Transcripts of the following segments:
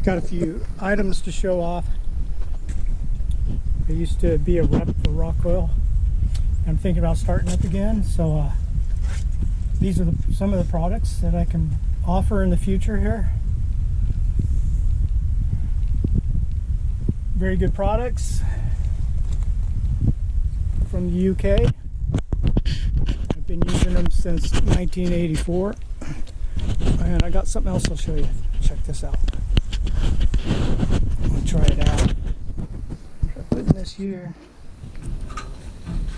Got a few items to show off. I used to be a rep for Rockwell. I'm thinking about starting up again, so these are some of the products that I can offer in the future here. Very good products from the UK. I've been using them since 1984. And I got something else I'll show you. Check this out. I'm gonna try it out. Try putting this here.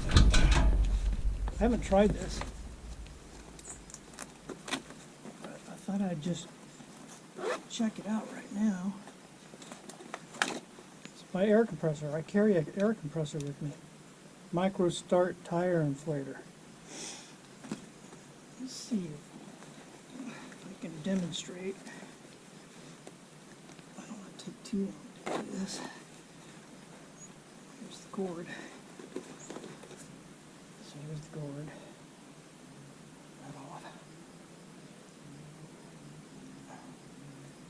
I haven't tried this, but I thought I'd just check it out right now. It's my air compressor. I carry an air compressor with me. Micro Start tire inflator. Let's see if I can demonstrate. I don't want to take too long to do this. Here's the cord. So here's the cord. That off.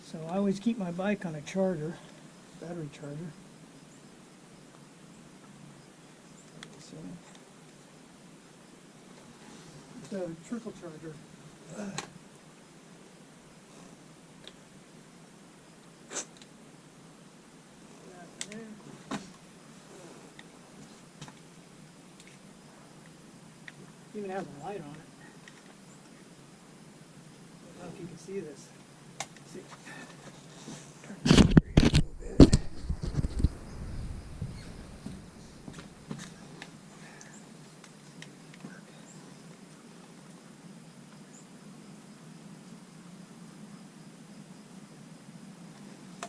So I always keep my bike on a charger, battery charger. So it's a trickle charger. Even has a light on it. I don't know if you can see this. See, turn this over here a little bit.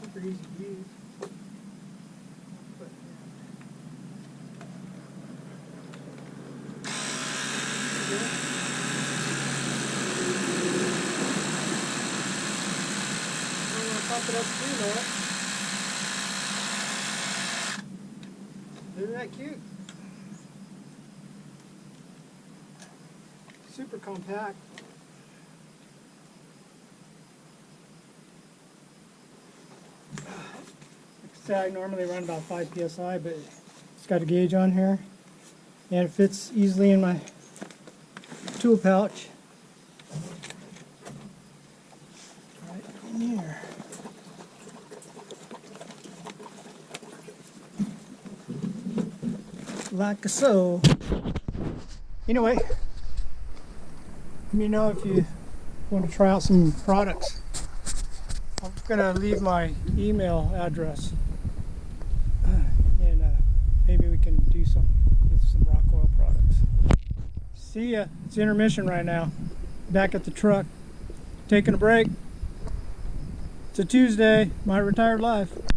Super easy to use. Pump it up through there. Isn't that cute? Super compact. Like I said, I normally run about 5 psi, but it's got a gauge on here, and it fits easily in my tool pouch. Right in here. Like so. Anyway, let me know if you want to try out some products. I'm gonna leave my email address, and maybe we can do something with some Rockwell products. See ya. It's intermission right now. Back at the truck, taking a break. It's a Tuesday. My retired life.